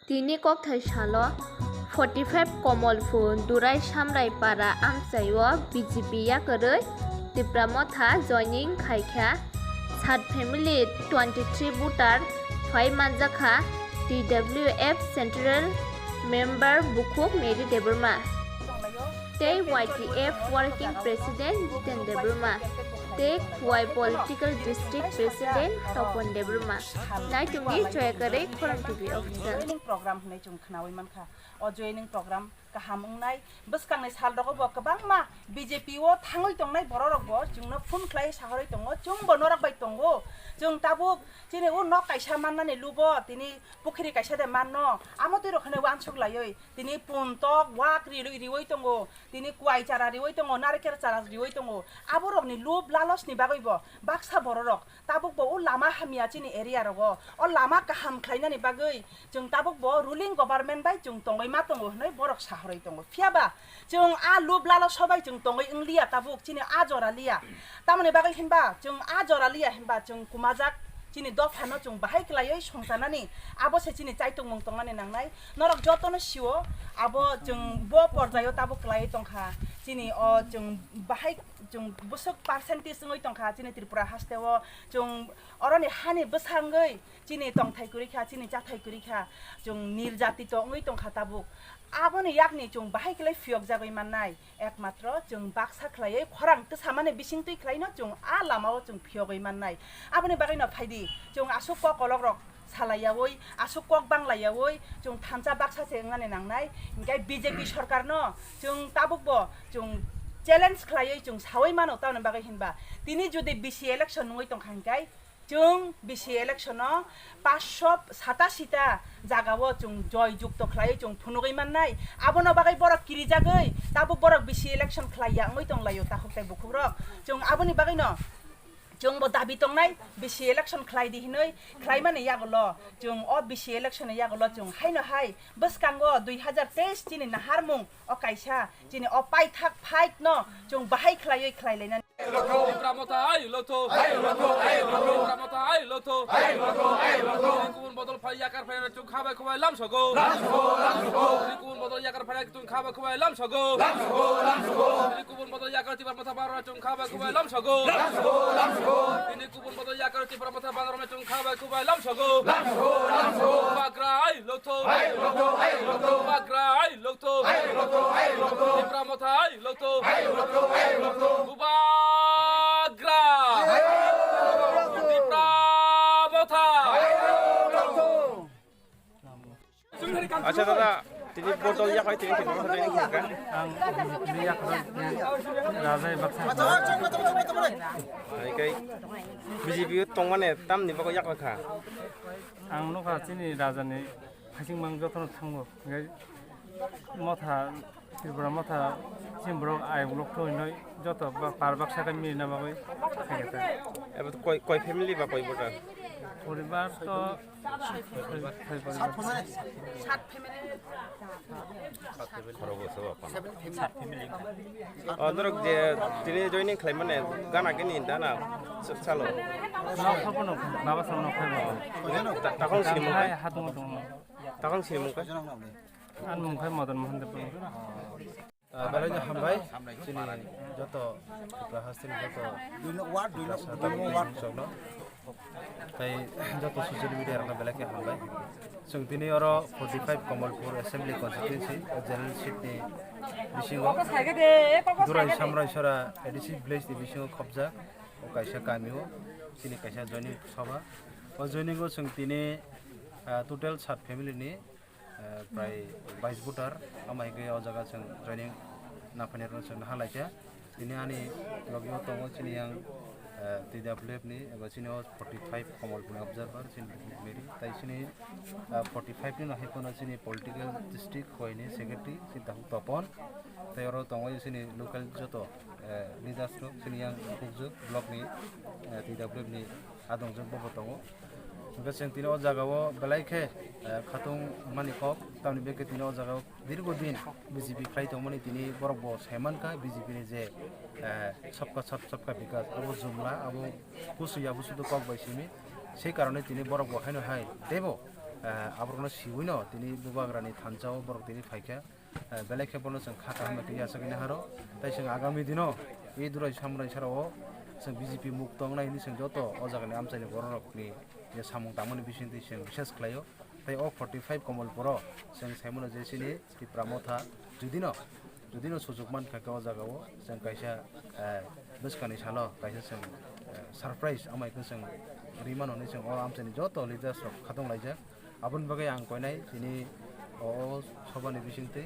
Tini kok thai shalo 45 kamalpur Durai samrai para amchai o BJP yakarwi tipra motha joining khai sat family 23 votar khai manjakha TWF central member bukhuk meri deburma Tei YTF working president Jiten Deburma Tei Y political district president Topon Deburma Nai tungi choyakare Koran TV official joining program hunai chung khnawi mankha o joining program kaham ungnai bwskangnai sal rogo bo kwbangma BJP o thangoi tongnai borok bo chungno phun khlai sahoroi tongo chung bonorok bai tongo chung tabuk chini u nok kaisa mannani lubo tini pukhri kaisa de manno amotoi rokhane wansuk laioi tini puntok wak riwoi tongo tini kuai chara riwoi tongo nareker chara riwoi tongo aborokni lub lalos ni bagoi bo baksa borok tabuk bo u lama hamia chini area rogo o lama kaham khlainani bagoi chung tabuk bo ruling government bai chung tongoi ma tongo hnai borok sahoroi tongo phiaba chung a lub lalos sobai chung tongoi inglia tabuk chini a jora lia tamone bagoi hinba chung a jora lia hinba chung kumajak chini dofano chung bahai klaioi songsanani abo se chini chaitung mong tongani nangnai norok jotono siwo abo chung bo porjayo tabuk klai tongkha chini o chung bahai chung busuk percentage ngoi tongkha chini tripura hasteo chung oroni hani bwsangoi chini tongthai kurikha chini chathai kurikha chung nirjati to ngoi tongkha tabuk aboni yakni chung bahai klai fiok jagoi mannai ekmatro chung baksa khlaioi khorang to samane bisingtui khlaino chung a lamao chung fiogoi mannai aboni bagaino phaidi chung asuk ko kologrok salaiawoi asuk kok banglayawoi chung thancha baksa se ngane nangnai ingai BJP sarkar no chung tabuk bo chung challenge khlaioi chung sawai mano taune bagai hinba tini jodi BC election ngoi tongkhangkai chung BC election no 587 ta jagao chung joy jukto khlaioi chung phunugoi mannai abono bagai borok kirijagoi tabuk borok BC election khlaiya ngoi tonglayo takhoktai bukhurok chung aboni bagai no chung bo dabi tongnai BC election khlai di hinoi khlai mane yagolo chung o BC election yagolo chung haino hai bwskango 2023 chini naharmung o kaisa chini o paithak fight no chung bahai khlaioi khlailaina tipra motha ai lotho tipra motha ai lotho kubun bodol phai yakar phai chung khabai khwai lam sogo kubun bodol yakar phai chung khabai khwai lam sogo kubun bodol yakar tipra motha bar chung khabai khwai lam sogo ini kubun bodol yakar tipra motha bar chung khabai khwai lam sogo bagra ai lotho bagra ai lotho tipra motha ai lotho Bagra tipra motha আচ্ছা দাদা তিনি bottle ইয়াকাই তিনি তিনি কথা জানি কি ang biyak razai baksa ai kai BJP tongmane tamni bako yakwa kha ang nokha chini rajani phasing mang jotono thango ngai motha Tripura Motha সিমব্রক I block তো নয় যত পার বাক্সা কামি না বাকই খাইতা এবার কয় কয় ফ্যামিলি বা কয় বটার পরিবার তো সাত ফ্যামিলি ধরক যে তিনি জয়নিং খাই মানে গানা কেনি দানা চালো নখবনো বাবা সামনে খাইবো তখন সিনেমা হাত মতো তখন cinema an mungkai modern mohan de pung Balanya hambai sini joto hasil joto ward sogno tai joto social media rangna belake hambai sung tini oro 45 kamalpur assembly constituency general seat ni bisingo durai samrai sora edisi village ni bisingo khobja o kaisa kamio sini kaisa joining sabha o joining go sung tini total 7 family ni প্রায় 22 voter আমাইকে ও জায়গা जों joining নাফানের जों হালাইছে তিনি আনি লগিও তং চিনি আং TWF ni eba sini 45 kamalpur observer sini meri tai sini 45 ni nahi kono sini political district hoini secretary sinta topon tai oro tong sini local joto leaders no sini yang kujug block ni TWF ni adong jog bo tongo Gaceng tino jagao belaike khatung manikok tamni beke tino jagao dirgodin BJP khai tongmani tini borok bo seman ka BJP ni je sabka bikas abo jumla abo kusuya busu to kok baisimi সেই কারণে তিনি বড় বহাইনো high দেব আবরণ সিউই ন তিনি বুবাগ্রানি থানচাও বরক তিনি ফাইকা বেলেগ খেবল जों খাকা হামে ইয়াসাকিনা হারো তাই जों আগামী দিনও এই দুরাই সামরাই সারাও जों বিজেপি মুক্ত নাইনি जों যত অজাগানি আমচাইনি বড়রকনি যে সামং দামনি বিসিন্তি जों বিশেষ খালাयो তাই ও 45 কমলপুর जों সাইমনো যেসিনি টিপ্রা মথা जुदिनो सुजुग मान खाका अजागाओ जों कायसा बसकानि सालो कायसा जों सरप्राइज आमाइखौ जों रिमाननै जों आमचाइनि जत लिडार्स खादं लायजा आबन बागै आं कयनाय दिनै सभानि बिसिंथि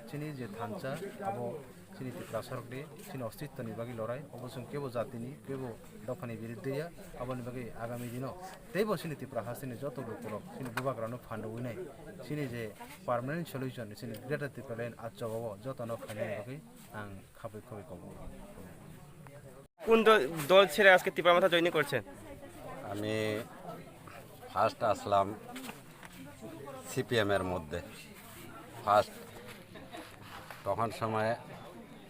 चिनि जे थानचा आबो चिनि टिप्रा सरकनि चिनि अस्तित्वनि बागै लराय अबो जों केबो जातिनि केबो दफानि बिरुद्धया आबनि बागै आगामी दिनो तेबो चिनि टिप्रा हासिनि जत लोकरक चिनि बुबाग्रानो फान्डवैनाय चिनि जे पार्मानेन्ट सल्युशन चिनि ग्रेटार टिप्रा लाइन आजगाव जतनो खायनाय बागै आं खाबै कब কোন দল ছেড়ে আজকে ত্রিপুরা মাথা জয়েন করছেন? আমি ফার্স্ট আসলাম সিপিএমের মধ্যে ফার্স্ট তখন সময়ে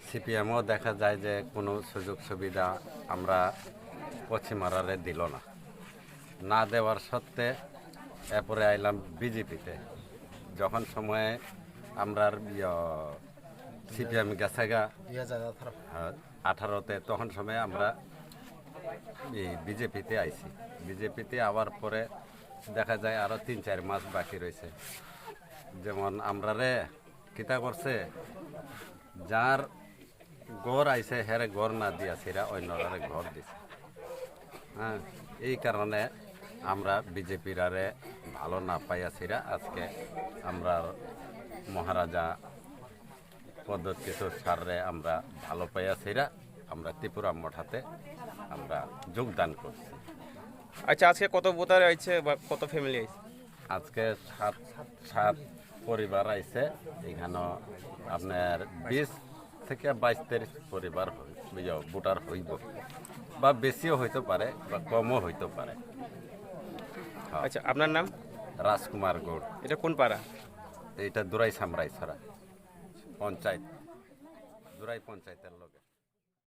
সিপিএমও দেখা যায় যে কোনো সুযোগ সুবিধা আমরা পশ্চিমারারে দিল না দেওয়ার সত্ত্বে এরপরে আইলাম বিজেপিতে যখন সময়ে আমরা সিপিএম গেছাগা 2018-তে তখন সময়ে আমরা বিজেপিতে আইছি বিজেপিতে আবার পরে দেখা যায় আরও 3-4 মাস বাকি রয়েছে যেমন আমরা রে কিতা করছে যার গড় আইছে হেরে গড় না দিয়া সেরা অন্যরারে ঘর দিছে হ্যাঁ এই কারণে আমরা বিজেপির আরে ভালো না পাইয়াছিরা আজকে আমরা মহারাজা পদ্ধতি কিশোর সাররে আমরা ভালো পাইয়াছিরা আমরা ত্রিপুরা মঠাতে আমরা যোগদান করছি। আচ্ছা আজকে কত ভোটার আইছে বা কত ফ্যামিলি আইছে? আজকে সাত পরিবার আইছে এখানে আপনার 20 থেকে 22-23 পরিবার ভোটার হইব বা বেশিও হইতে পারে বা কমও হইতে পারে। আচ্ছা আপনার নাম? রাজকুমার গৌড়। এটা কোন পাড়া? এটা দুরাই সামরাই ছড়া পঞ্চায়েত দুরাই পঞ্চায়েতের লোক।